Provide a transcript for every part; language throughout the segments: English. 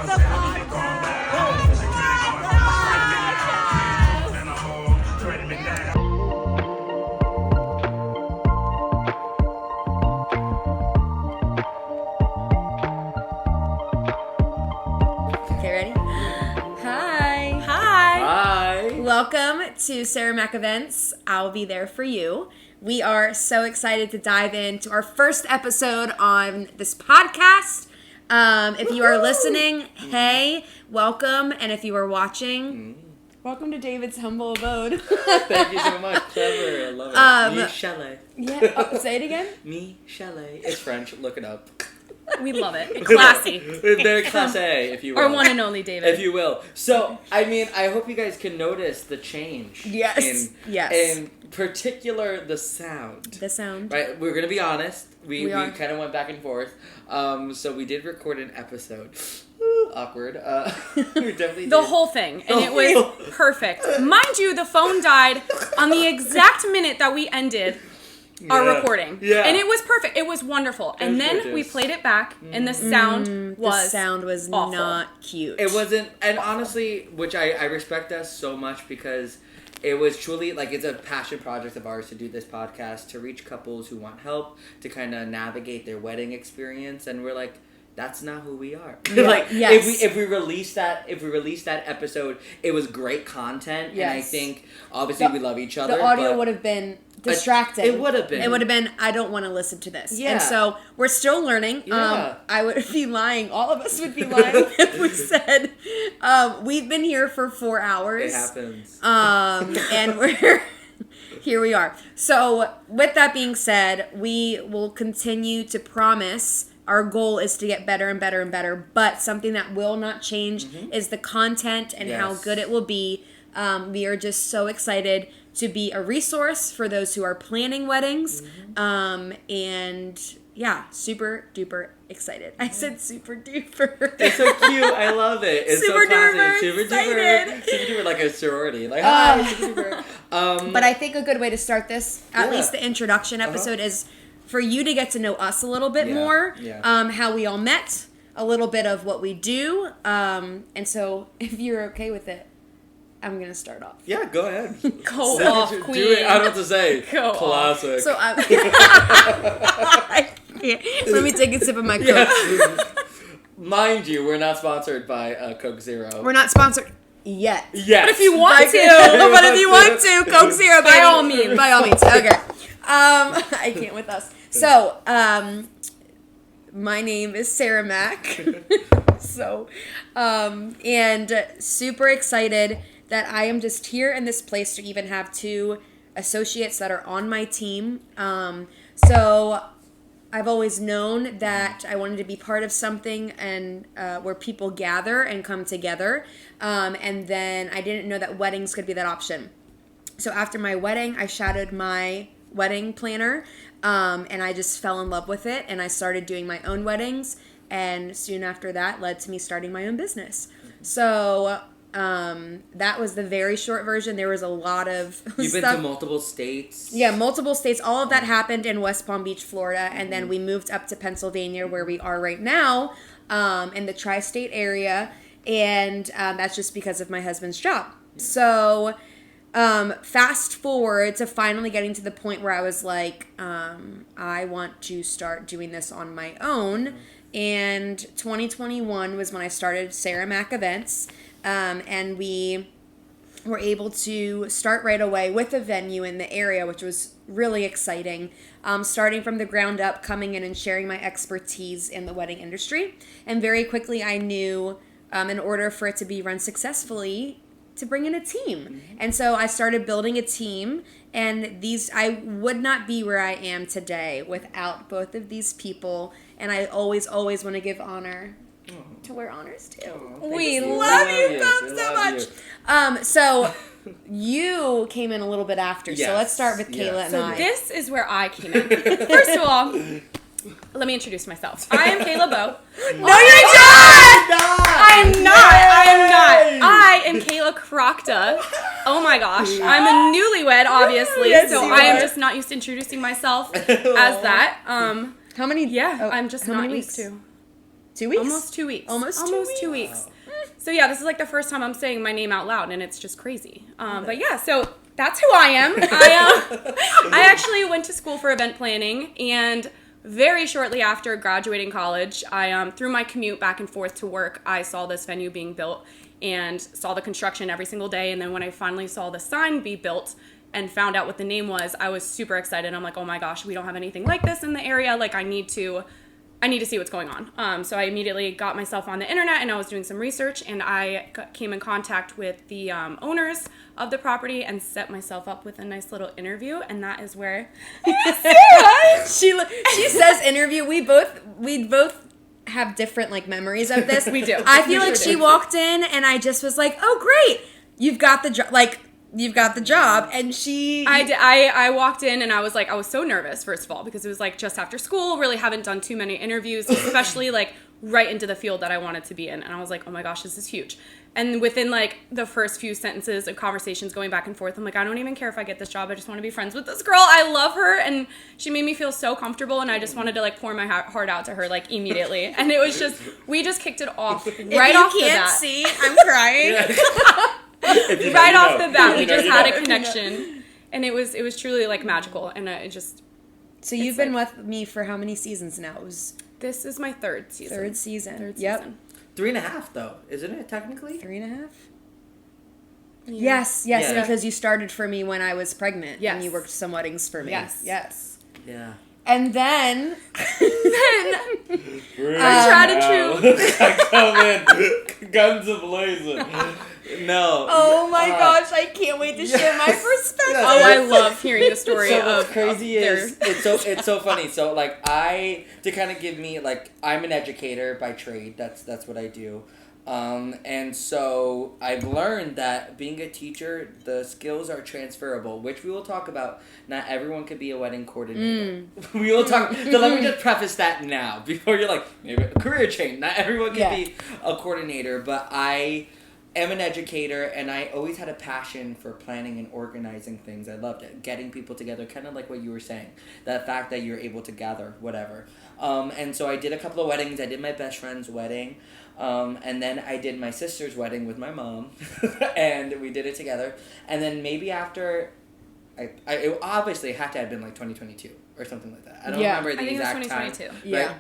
Okay, ready? Hi. Hi. Welcome to Sara Mac Events. I'll be there for you. We are so excited to dive into our first episode on this podcast. If you are listening, hey, welcome. And if you are watching, welcome to David's humble abode. Thank you so much. Clever. I love it. Me chalet. Yeah. Say it again. Me chalet. It's French. Look it up. We love it. Classy. Very classé, if you will. Or one and only David. If you will. So, I mean, I hope you guys can notice the change. Yes. In particular, the sound. The sound. Right? We're going to be honest. We are. kind of went back and forth. So we did record an episode. Awkward. We definitely The did. whole thing. And it was perfect. Mind you, the phone died on the exact minute that we ended our recording. Yeah. And it was perfect. It was wonderful. And then gorgeous. we played it back, and the sound was awful. not cute. It wasn't, and honestly, which I respect us so much because it was truly, like, it's a passion project of ours to do this podcast, to reach couples who want help, to kind of navigate their wedding experience, and we're like, that's not who we are. Like, yes. if we released that episode, it was great content, and I think, obviously, we love each other. The audio would have been distracting. It would have been. It would have been, I don't want to listen to this. Yeah. And so we're still learning. Yeah. I would be lying. All of us would be lying if we said we've been here for 4 hours. It happens. And here we are. So with that being said, we will continue to promise. Our goal is to get better and better and better. But something that will not change is the content and how good it will be. We are just so excited to be a resource for those who are planning weddings. And yeah, super duper excited. I said super duper. It's so cute. I love it. It's Super so classic. duper Super excited. duper. Super duper, like a sorority. Like, hi, super duper. But I think a good way to start this, at least the introduction episode, is for you to get to know us a little bit more. Yeah. How we all met, a little bit of what we do. And so if you're okay with it, I'm going to start off. Yeah, go ahead. Go Do off, it. queen. Do it. I don't know what to say. Go off. Classic. So let me take a sip of my Coke. Yes. Mind you, we're not sponsored by Coke Zero. We're not sponsored yet. Yes. But if you want to. But if you want to, Coke Zero, baby. By all means. By all means. Okay. I can't with us. So, my name is Sara Mac. And super excited that I am just here in this place to even have 2 associates that are on my team. So I've always known that I wanted to be part of something and where people gather and come together. And then I didn't know that weddings could be that option. So after my wedding, I shadowed my wedding planner, and I just fell in love with it, and I started doing my own weddings, and soon after that led to me starting my own business. So that was the very short version. There was a lot of You've stuff. been to multiple states. Yeah, multiple states. All of that happened in West Palm Beach, Florida, and then we moved up to Pennsylvania, where we are right now, in the tri-state area, and that's just because of my husband's job. So fast forward to finally getting to the point where I was like, I want to start doing this on my own. And 2021 was when I started Sara Mac Events. And we were able to start right away with a venue in the area, which was really exciting. Starting from the ground up, coming in and sharing my expertise in the wedding industry. And very quickly I knew in order for it to be run successfully, to bring in a team. And so I started building a team, and I would not be where I am today without both of these people. And I always want to give honor to where honor's due. We Love you both so much. So you came in a little bit after. Yes. So let's start with Kayla and So I. this is where I came in. First of all, let me introduce myself. I am Kayla Bowe. No, you're not! I am not. I am Kayla Crocta. Oh my gosh. I'm a newlywed, obviously, Yes, so you I am are. just not used to introducing myself as that. How many? Yeah, oh, I'm just how not many used weeks? to. 2 weeks? Almost 2 weeks. Almost 2 weeks. So yeah, this is like the first time I'm saying my name out loud, and it's just crazy. But yeah, so that's who I am. I actually went to school for event planning, and very shortly after graduating college, through my commute back and forth to work, I saw this venue being built and saw the construction every single day. And then when I finally saw the sign be built and found out what the name was, I was super excited. I'm like, oh my gosh, we don't have anything like this in the area. Like, I need to see what's going on. So I immediately got myself on the internet, and I was doing some research, and I came in contact with the owners of the property and set myself up with a nice little interview, and that is where Sara, she says interview. We both have different like memories of this. We do. I feel like she walked in, and I just was like, oh great, you've got the job. Like, you've got the job. And I walked in, and I was so nervous, first of all, because it was like just after school, really haven't done too many interviews, especially like right into the field that I wanted to be in. And I was like, oh my gosh, this is huge. And within like the first few sentences of conversations going back and forth, I'm like, I don't even care if I get this job. I just want to be friends with this girl. I love her. And she made me feel so comfortable. And I just wanted to like pour my heart out to her like immediately. And it was just, we just kicked it off right off the bat. If you can't see, I'm crying. Right off the bat, we just had a connection. And it was truly like magical. And it just... So you've been with me for how many seasons now? This is my third season. Third season. Yep. 3.5 though, isn't it technically? 3.5. Yeah. Yes, because you started for me when I was pregnant. Yes. And you worked some weddings for me. Yes. Yeah. And then tried and true. I come in, guns a-blazing. No. Oh my gosh, I can't wait to share my perspective. Oh, I love hearing the story So of what's crazy of is it's so funny. So like to kind of give me like, I'm an educator by trade. That's what I do. And so I've learned that being a teacher, the skills are transferable, which we will talk about. Not everyone could be a wedding coordinator. We will talk. So let me just preface that now before you're like, maybe a career change. Not everyone can be a coordinator, but I am an educator, and I always had a passion for planning and organizing things. I loved it. Getting people together, kind of like what you were saying. That fact that you're able to gather, whatever. And so I did a couple of weddings. I did my best friend's wedding. And then I did my sister's wedding with my mom. And we did it together. And then maybe after... it obviously had to have been like 2022 or something like that. I don't remember the exact time. 2022. Yeah. Right?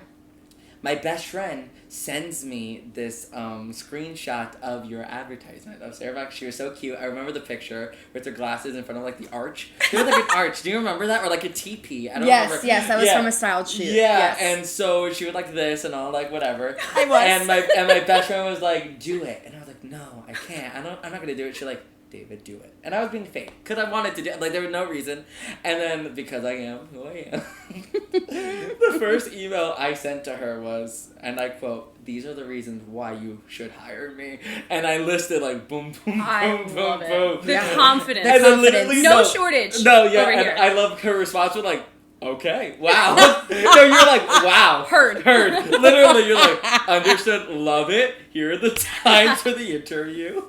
My best friend sends me this screenshot of your advertisement of Sarah. She was so cute. I remember the picture with her glasses in front of like the arch. There was like an arch. Do you remember that? Or like a teepee. I don't remember. Yes, that was from a styled shoot. Yeah, yes. And so she would like this and all, like whatever. I was. And my best friend was like, do it. And I was like, no, I can't. I'm not going to do it. She's like, David, do it. And I was being fake because I wanted to do it. Like, there was no reason. And then, because I am who I am, the first email I sent to her was, and I quote, "These are the reasons why you should hire me." And I listed like boom, boom, I boom, love boom, it. boom. The confidence. And then literally, no shortage. No, yeah. over And here. I love her response was like, okay, wow. So you're like, wow. Heard. Literally, you're like, understood, love it. Here are the times for the interview.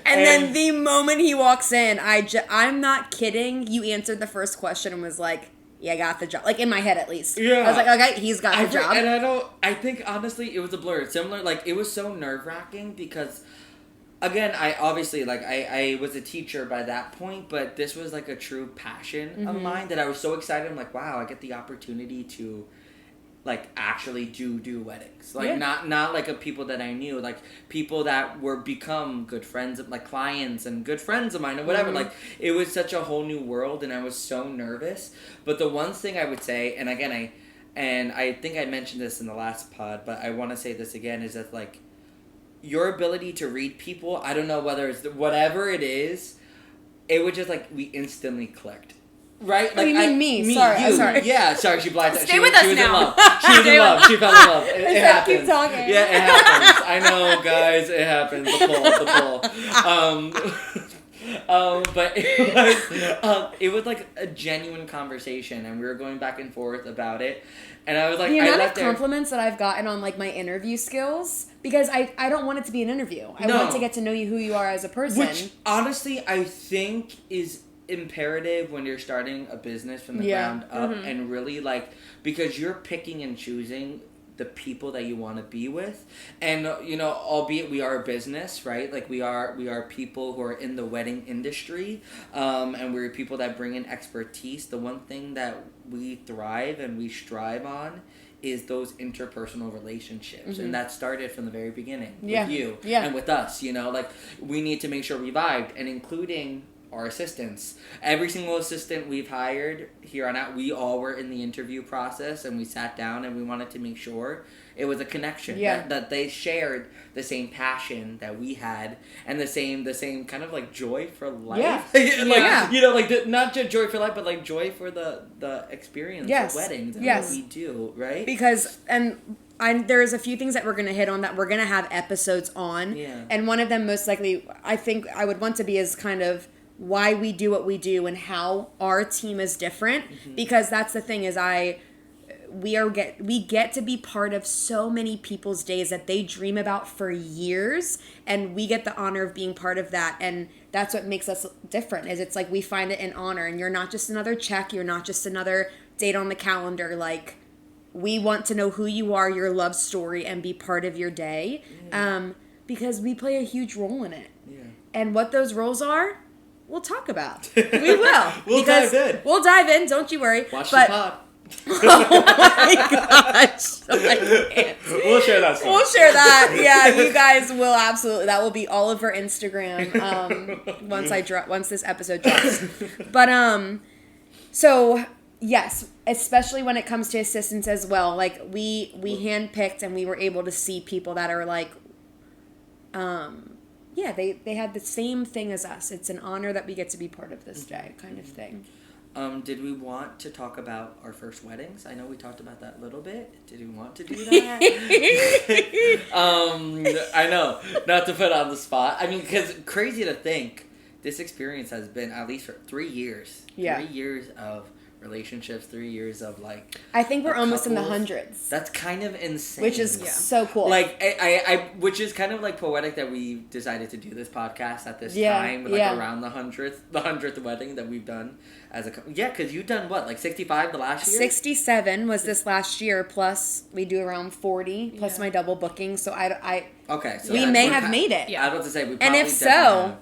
And then the moment he walks in, I'm not kidding. You answered the first question and was like, yeah, I got the job. Like, in my head, at least. Yeah. I was like, okay, he's got the job. And I think, honestly, it was a blur. Similar, like, it was so nerve-wracking because, again, I was a teacher by that point, but this was, like, a true passion of mine that I was so excited. I'm like, wow, I get the opportunity to, like, actually do weddings. Like, not like, a people that I knew. Like, people that were become good friends, of like, clients and good friends of mine or whatever. Like, it was such a whole new world, and I was so nervous. But the one thing I would say, and again, I think I mentioned this in the last pod, but I want to say this again, is that, like, your ability to read people, I don't know whether it's whatever it is, it was just, like, we instantly clicked. Right? Like, you mean me? Me, sorry, you. I'm sorry. Yeah, sorry, she blinded. Stay with us she was now. In love. She was in love. She fell in love. It happens. Keep talking. Yeah, it happens. I know, guys, it happens. The pull. But it was like a genuine conversation, and we were going back and forth about it. And I was like, the amount of compliments that I've gotten on like my interview skills, because I don't want it to be an interview. I want to get to know you, who you are as a person. Which honestly, I think is imperative when you're starting a business from the ground up, and really, like, because you're picking and choosing the people that you want to be with. And albeit we are a business, right? Like we are people who are in the wedding industry, and we're people that bring in expertise. The one thing that we thrive and we strive on is those interpersonal relationships. And that started from the very beginning with you and with us, like we need to make sure we vibed, and including our assistants. Every single assistant we've hired here on out, we all were in the interview process, and we sat down and we wanted to make sure it was a connection, that they shared the same passion that we had, and the same kind of like joy for life. Not just joy for life, but like joy for the experience of weddings and what we do, right? Because there's a few things that we're going to hit on that we're going to have episodes on, and one of them most likely I think I would want to be is kind of why we do what we do and how our team is different, because that's the thing is we get to be part of so many people's days that they dream about for years, and we get the honor of being part of that. And that's what makes us different, is it's like we find it an honor, and you're not just another check, you're not just another date on the calendar. Like, we want to know who you are, your love story, and be part of your day, because we play a huge role in it. And what those roles are, we'll talk about. We will. We'll dive in. We'll dive in, don't you worry. Watch the pod. Oh my gosh. We'll share that story. We'll share that. Yeah, you guys will absolutely. That will be all over Instagram once this episode drops. But so yes, especially when it comes to assistants as well. Like we handpicked, and we were able to see people that are like they had the same thing as us. It's an honor that we get to be part of this day, kind of thing. Did we want to talk about our first weddings? I know we talked about that a little bit. Did we want to do that? I know, not to put on the spot. I mean, because crazy to think, this experience has been at least for 3 years. Yeah. 3 years of relationships, 3 years of like I think we're almost in the hundreds. That's kind of insane, which is so cool. Like I which is kind of like poetic that we decided to do this podcast at this time, like around the 100th wedding that we've done as a because you've done what, like 65 the last year? 67 was this last year, plus we do around 40 plus my double booking, so I okay, so we may have made it. I was about to say we probably, and if so,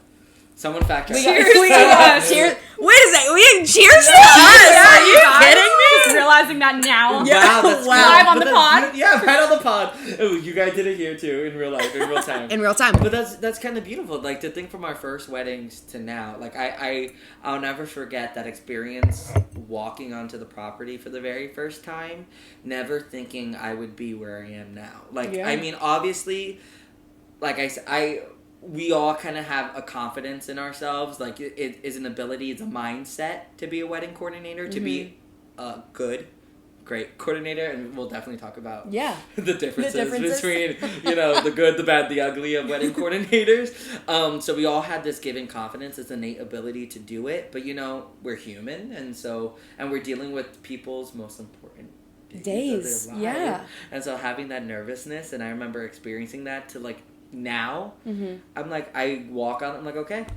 someone fact check. Cheers to us. Cheers. Wait a second. We can cheers to us. Are you kidding me? Just realizing that now. Yeah. Wow. That's live on the pod. Right on the pod. Oh, you guys did it here too, in real life, in real time. In real time. But that's kind of beautiful. Like, to think from our first weddings to now. Like, I'll never forget that experience walking onto the property for the very first time, never thinking I would be where I am now. Like, I mean, obviously, like we all kind of have a confidence in ourselves. Like, it is an ability, it's a mindset to be a wedding coordinator, to be a great coordinator, and we'll definitely talk about the differences between, the good, the bad, the ugly of wedding coordinators. So we all had this given confidence, this innate ability to do it, but we're human, and we're dealing with people's most important days of their life. And so having that nervousness, and I remember experiencing that to like now, I'm like, I walk out, I'm like, okay,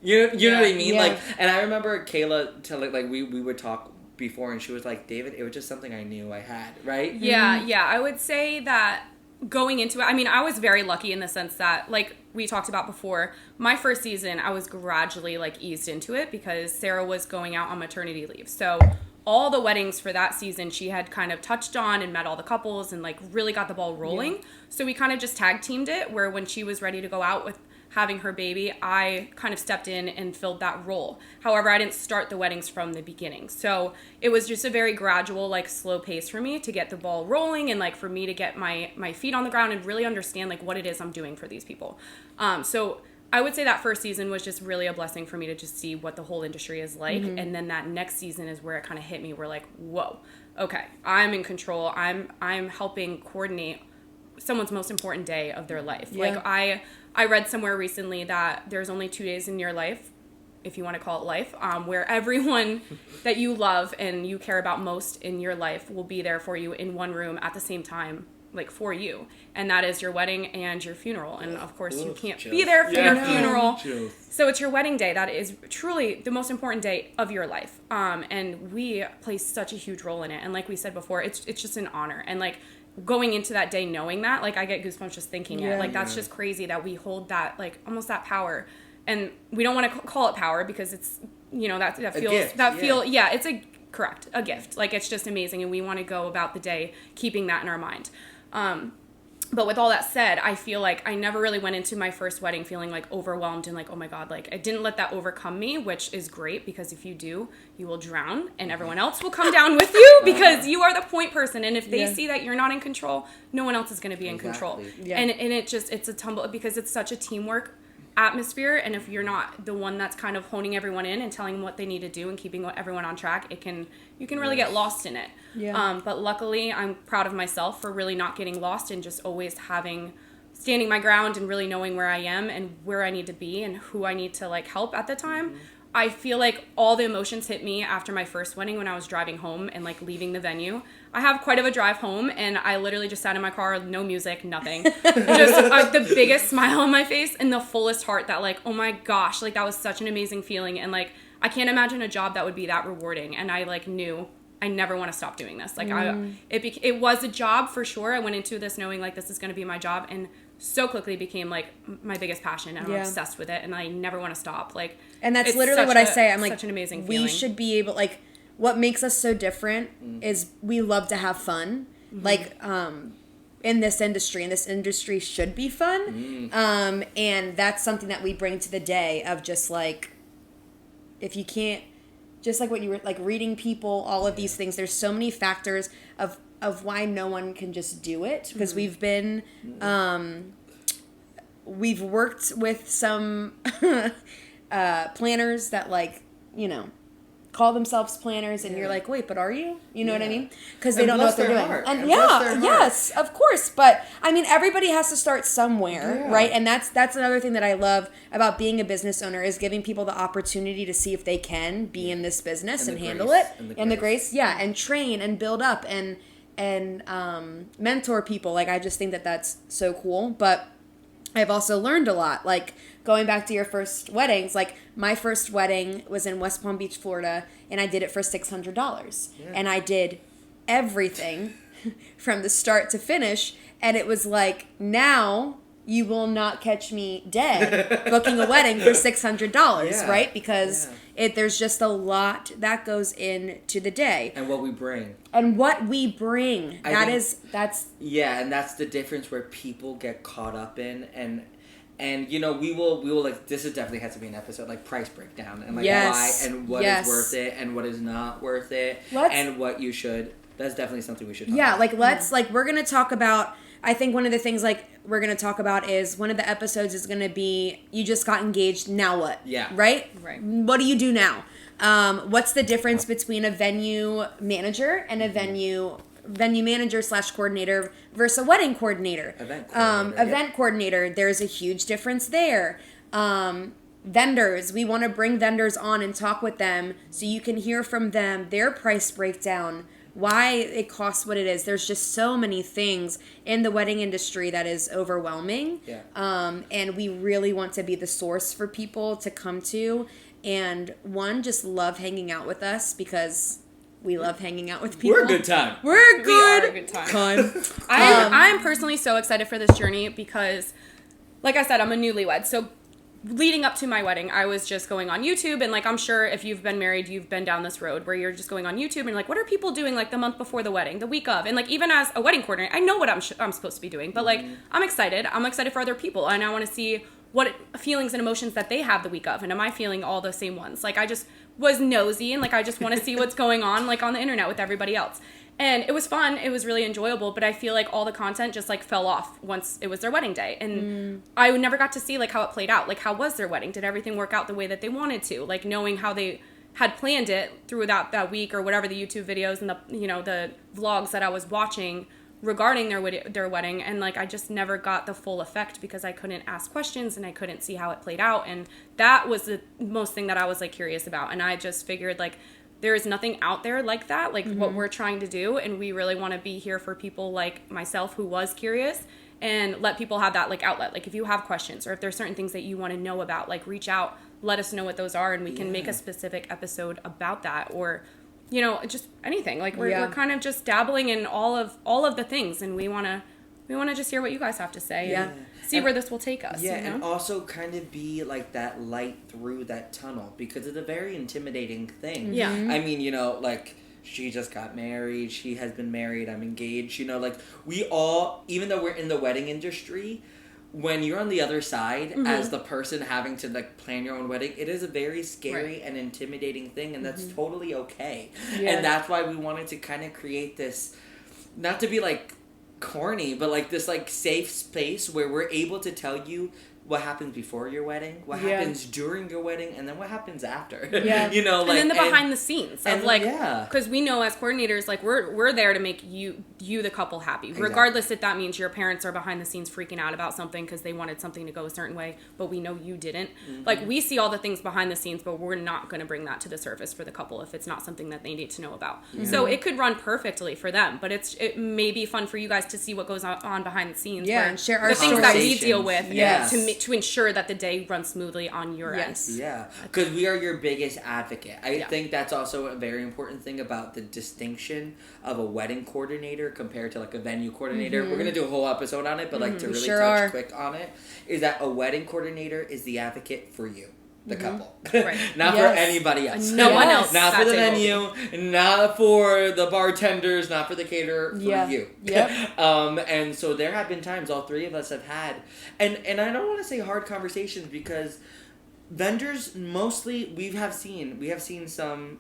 you know what I mean? Like, and I remember Kayla telling, like, we would talk before, and she was like, David, it was just something I knew I had, right? Yeah, I would say that going into it, I mean, I was very lucky in the sense that, like we talked about before, my first season, I was gradually like eased into it because Sara was going out on maternity leave. So all the weddings for that season, she had kind of touched on and met all the couples and like really got the ball rolling. Yeah. So we kind of just tag teamed it, where when she was ready to go out with having her baby, I kind of stepped in and filled that role. However, I didn't start the weddings from the beginning. So it was just a very gradual, like slow pace for me to get the ball rolling, and like for me to get my feet on the ground and really understand like what it is I'm doing for these people. So I would say that first season was just really a blessing for me to just see what the whole industry is like. And then that next season is where it kind of hit me. We're like, whoa, okay, I'm in control. I'm helping coordinate someone's most important day of their life. Yeah. Like I read somewhere recently that there's only 2 days in your life, if you want to call it life, where everyone that you love and you care about most in your life will be there for you in one room at the same time, like for you. And that is your wedding and your funeral. And of course you can't be there for your funeral. So it's your wedding day. That is truly the most important day of your life. And we play such a huge role in it. And like we said before, it's just an honor. And like going into that day knowing that, like, I get goosebumps just thinking Yeah. it. Like, that's just crazy that we hold that, like, almost that power. And we don't want to call it power because it's, you know, that feels, gift, it's a gift. Like, it's just amazing. And we want to go about the day keeping that in our mind. But with all that said, I feel like I never really went into my first wedding feeling like overwhelmed and like, oh my God, like I didn't let that overcome me, which is great because if you do, you will drown and everyone else will come down with you because you are the point person. And if they see that you're not in control, no one else is going to be in control. Yeah. And it's a tumble because it's such a teamwork atmosphere. And if you're not the one that's kind of honing everyone in and telling them what they need to do and keeping everyone on track, you can really get lost in it. Yeah. But luckily, I'm proud of myself for really not getting lost and just always standing my ground and really knowing where I am and where I need to be and who I need to like help at the time. I feel like all the emotions hit me after my first wedding when I was driving home and like leaving the venue. I have quite of a drive home and I literally just sat in my car, no music, nothing. Just the biggest smile on my face and the fullest heart that like, oh my gosh, like that was such an amazing feeling. And like, I can't imagine a job that would be that rewarding. And I like knew I never want to stop doing this. Like it was a job for sure. I went into this knowing like this is going to be my job and so quickly became like my biggest passion and I'm obsessed with it and I never want to stop. Like, and that's literally what I say. I'm like, such an amazing feeling. We should be able, like, what makes us so different is we love to have fun. Like, in this industry should be fun. And that's something that we bring to the day of just like, if you can't, just like what you were like reading people, all of these things, there's so many factors of why no one can just do it because we've been we've worked with some planners that like, you know, call themselves planners and you're like, wait, but are you? You know what I mean? Because they don't know what they're doing. And yes, of course. But I mean, everybody has to start somewhere, right? And that's another thing that I love about being a business owner is giving people the opportunity to see if they can be in this business and handle it. And the grace, and train and build up and mentor people. Like, I just think that that's so cool. But I've also learned a lot. Like, going back to your first weddings, like, my first wedding was in West Palm Beach, Florida, and I did it for $600. Yeah. And I did everything from the start to finish. And it was like, now you will not catch me dead booking a wedding for $600, right? Because there's just a lot that goes into the day. And what we bring. That's Yeah, and that's the difference where people get caught up in and you know, we will like, this is definitely has to be an episode, like price breakdown and like why and what is worth it and what is not worth it and what you should. That's definitely something we should talk about. Like like we're going to talk about, I think one of the things like we're going to talk about is one of the episodes is going to be, you just got engaged, now what? Yeah. Right? What do you do now? What's the difference between a venue manager and a venue manager / coordinator versus a wedding coordinator? Event coordinator. There's a huge difference there. Vendors. We want to bring vendors on and talk with them so you can hear from them, their price breakdown, why it costs what it is. There's just so many things in the wedding industry that is overwhelming. And we really want to be the source for people to come to and just love hanging out with us because we love hanging out with people. We're a good time. We are a good time. I'm personally so excited for this journey because, like I said, I'm a newlywed. So leading up to my wedding, I was just going on YouTube and like, I'm sure if you've been married, you've been down this road where you're just going on YouTube and like, what are people doing like the month before the wedding, the week of? And like, even as a wedding coordinator, I know what I'm supposed to be doing, but like, I'm excited for other people and I want to see what feelings and emotions that they have the week of and am I feeling all the same ones. Like, I just was nosy and like, I just want to see what's going on like on the internet with everybody else. And it was fun. It was really enjoyable. But I feel like all the content just like fell off once it was their wedding day. And I never got to see like how it played out. Like, how was their wedding? Did everything work out the way that they wanted to? Like, knowing how they had planned it through that week or whatever, the YouTube videos and the vlogs that I was watching regarding their wedding. And like, I just never got the full effect because I couldn't ask questions and I couldn't see how it played out. And that was the most thing that I was like curious about. And I just figured like, there is nothing out there like that, like what we're trying to do. And we really want to be here for people like myself who was curious and let people have that like outlet. Like, if you have questions or if there's certain things that you want to know about, like reach out, let us know what those are. And we can make a specific episode about that or you know, just anything. Like we're kind of just dabbling in all of the things, and we want to just hear what you guys have to say and see where this will take us. Yeah, you know? and also kind of be like that light through that tunnel, because it's a very intimidating thing. Yeah. I mean, you know, like, she just got married, she has been married, I'm engaged, you know, like, we all, even though we're in the wedding industry, when you're on the other side as the person having to, like, plan your own wedding, it is a very scary and intimidating thing, and that's totally okay. Yeah. And that's why we wanted to kind of create this, not to be, like, corny, but, like, this, like, safe space where we're able to tell you what happens before your wedding, what happens during your wedding, and then what happens after. Yeah. You know, like, and then the behind the scenes of, like, yeah, because we know as coordinators, like, we're there to make you the couple happy, regardless if that means your parents are behind the scenes freaking out about something because they wanted something to go a certain way, but we know you didn't. Like, we see all the things behind the scenes, but we're not going to bring that to the surface for the couple if it's not something that they need to know about. So it could run perfectly for them, but it may be fun for you guys to see what goes on behind the scenes. Yeah, and share our the things that we deal with Yes. to ensure that the day runs smoothly on your end. Yeah, because we are your biggest advocate. I think that's also a very important thing about the distinction of a wedding coordinator compared to, like, a venue coordinator. We're going to do a whole episode on it, but, like, to really touch quick on it, is that a wedding coordinator is the advocate for you, the couple. Right. Not for anybody else. No one else. Not for the venue, not for the bartenders, not for the caterer, for you. Yep. And so there have been times all three of us have had, and I don't want to say hard conversations, because vendors mostly we have seen some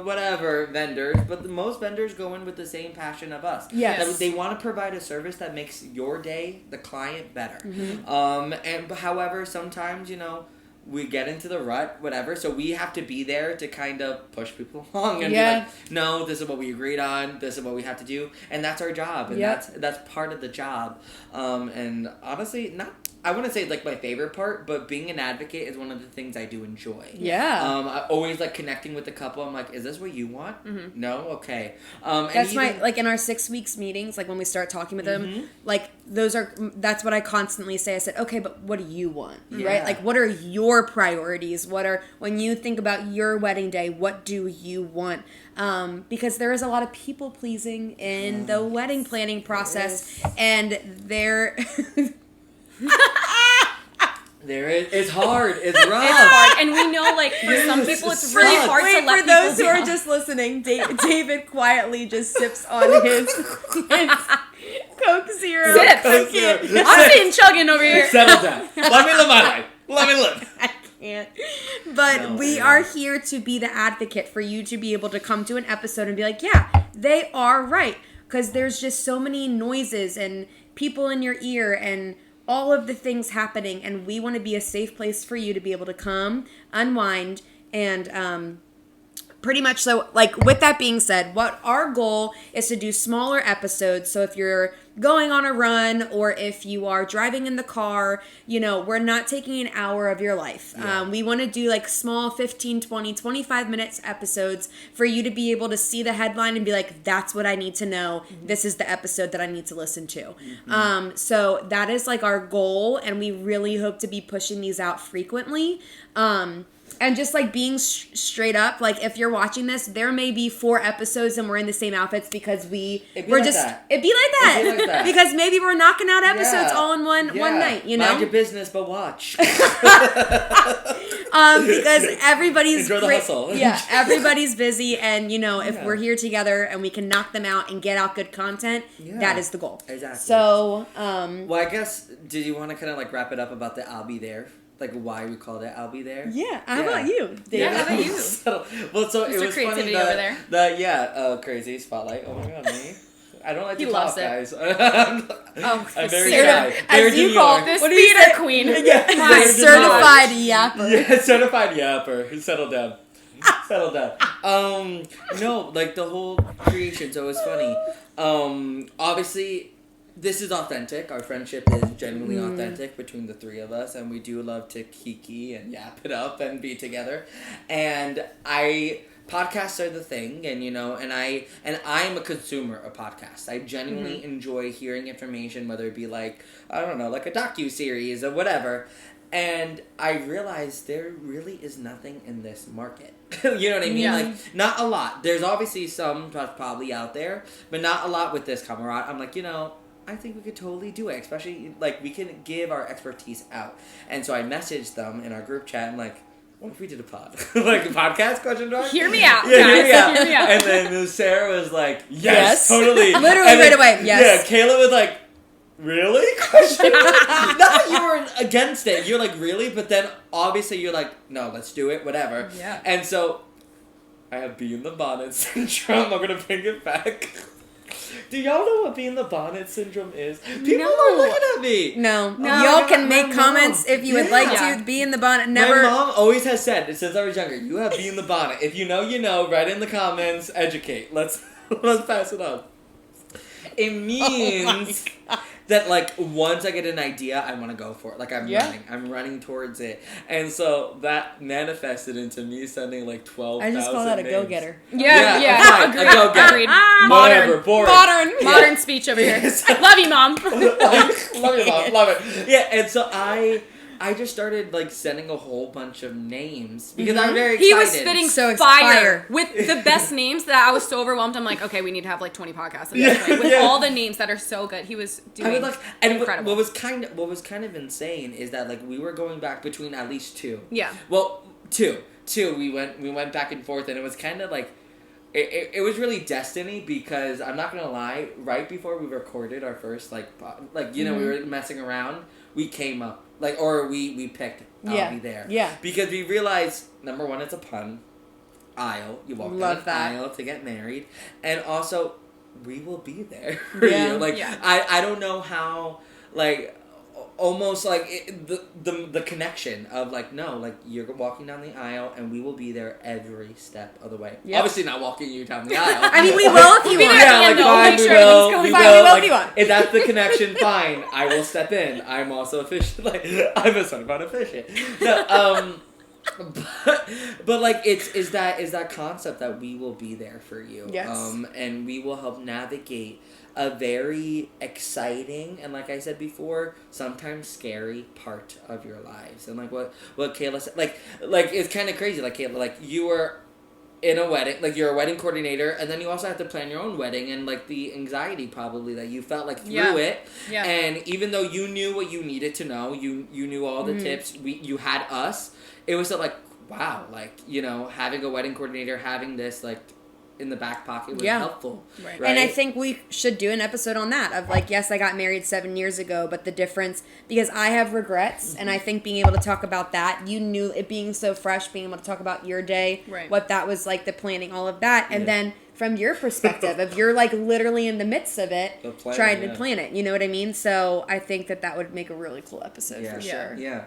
whatever vendors, but most vendors go in with the same passion of us. Yes. That they want to provide a service that makes your day, the client, better. And however, sometimes, you know, we get into the rut, whatever, so we have to be there to kind of push people along and be like, no, this is what we agreed on, this is what we have to do, and that's our job, and that's part of the job. And honestly, I wouldn't say, like, my favorite part, but being an advocate is one of the things I do enjoy. I always like connecting with the couple. I'm like, is this what you want? No? Okay. That's like, in our 6 weeks meetings, like, when we start talking with them, like, that's what I constantly say. I said, okay, but what do you want? Right? Like, what are your priorities? When you think about your wedding day, what do you want? Because there is a lot of people pleasing in the wedding planning process, and it's hard. It's rough. It's hard, and we know, like, for some people, it's really hard to let for those who are just listening, David quietly just sips on his Coke Zero. I'm sitting chugging over here. Settle down. Let me live my life. Let me live. I can't. But we are here to be the advocate for you to be able to come to an episode and be like, yeah, they are right. Because there's just so many noises and people in your ear and all of the things happening, and we want to be a safe place for you to be able to come, unwind, and pretty much so, like, with that being said, what our goal is to do smaller episodes. So if you're going on a run or if you are driving in the car, you know, we're not taking an hour of your life. We want to do, like, small 15, 20, 25 minutes episodes for you to be able to see the headline and be like, that's what I need to know. This is the episode that I need to listen to. So that is, like, our goal, and we really hope to be pushing these out frequently. And just, like, being straight up, like, if you're watching this, there may be 4 episodes and we're in the same outfits because it'd be like that. Because maybe we're knocking out episodes all in one night, you know? Mind your business, but watch. Because everybody's enjoy the hustle. Everybody's busy, and, you know, if we're here together and we can knock them out and get out good content, that is the goal. Exactly. So, well, I guess, did you want to kind of, like, wrap it up about the I'll Be There? Like, why we called it I'll Be There? Yeah. How about you, Dave? Yeah, how about you? So it was creativity funny over there. Crazy spotlight. Oh my god, me. I don't like He to loves talk, it. guys. I'm very shy. As you call this what do you theater say? queen. Certified yapper. Yeah, certified yapper. Settle down. Settle down. No, like, the whole creation, so it was funny. Obviously, this is authentic. Our friendship is genuinely authentic between the three of us, and we do love to kiki and yap it up and be together. And podcasts are the thing, and, you know, and I'm a consumer of podcasts. I genuinely enjoy hearing information, whether it be, like, I don't know, like a docu-series or whatever. And I realized there really is nothing in this market. You know what I mean? Yeah. Like, not a lot. There's obviously some that's probably out there, but not a lot with this camarade. I'm like, I think we could totally do it. Especially, like, we can give our expertise out. And so I messaged them in our group chat. I'm like, what if we did a pod? Like, a podcast, question mark? Hear me out, Yeah, guys. hear me out. Hear me out. And then Sarah was like, yes, Yes. totally. Literally And right then, away, yes. Yeah, Kayla was like, really? Question mark? Not that you were against it. You're like, really? But then, obviously, you're like, no, let's do it, whatever. Yeah. And so, I have bee in the bonnet syndrome. I'm going to bring it back. Do y'all know what bee in the bonnet syndrome is? People No. are looking at me. No. No. Y'all can My make comments mom. if you would Yeah. like Yeah. to. Be in the bonnet. Never. My mom always has said, since I was younger, you have bee in the bonnet. If you know, you know. Write in the comments. Educate. Let's pass it on. It means that, like, once I get an idea, I want to go for it. Like, I'm running towards it. And so that manifested into me sending, like, 12,000 I just call that a names. go-getter. Yeah. fine, Agreed. a go-getter. Agreed. Whatever, boring. Modern speech over here. Yes. Love you, Mom. Love you, Mom. Love it. Yeah, and so I just started, like, sending a whole bunch of names because I'm very excited. He was spitting So fire with the best names that I was so overwhelmed. I'm like, okay, we need to have like 20 podcasts at this point with all the names that are so good. He was doing incredible. What was kind of insane is that, like, we were going back between at least two. Yeah. Well, two. We went back and forth, and it was kind of like it was really destiny because I'm not gonna lie. Right before we recorded our first we were messing around. We came up we picked I'll Be There. Yeah. Because we realized, number one, it's a pun. Aisle. You walk down an aisle to get married. And also, we will be there for Yeah. you. Like, Yeah. I don't know how, like, almost like the connection of, like, no, like, you're walking down the aisle and we will be there every step of the way. Yep. Obviously not walking you down the aisle. I mean, we will if you We'll be want. there at the end, though. fine, Make we sure will, everything's we going fine. We will like, if you want. if that's the connection, fine. I will step in. I'm also official. Like, I'm a certified official. No, but like is that concept that we will be there for you. Yes. And we will help navigate a very exciting and, like I said before, sometimes scary part of your lives. And like what Kayla said, like it's kind of crazy. Like, Kayla, like, you were in a wedding, like, you're a wedding coordinator, and then you also have to plan your own wedding, and, like, the anxiety probably that you felt, like, through it. Yeah. And even though you knew what you needed to know, you knew all the tips, you had us, it was like, wow, like, having a wedding coordinator, having this, like, in the back pocket was helpful. Right. And I think we should do an episode on that of, like, yes, I got married 7 years ago, but the difference, because I have regrets, and I think being able to talk about that, you knew it being so fresh, being able to talk about your day, Right. what that was like, the planning, all of that, and then from your perspective, if you're, like, literally in the midst of it, trying to plan it, you know what I mean? So I think that would make a really cool episode for sure. Yeah.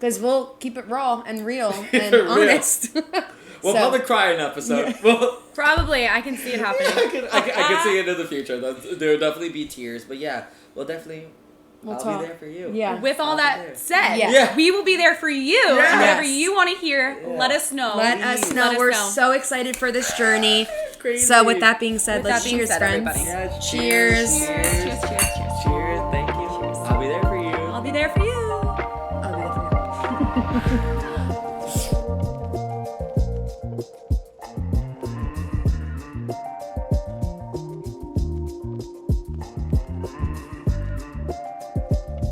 Because we'll keep it raw and real and Real. honest. We'll probably cry an episode. Yeah. Well, Probably. I can see it happening. I can see it in the future. There will definitely be tears, but yeah, I'll talk. be there for you. Yeah. With all I'll be that there. said, Yeah. we will be there for you. Yes. And whatever you want to hear, let us know. Let us know. Let us We're know. so excited for this journey. Crazy. So with that being said, With let's that being cheers, said, friends. everybody. Yeah, Cheers. Cheers, cheers, cheers.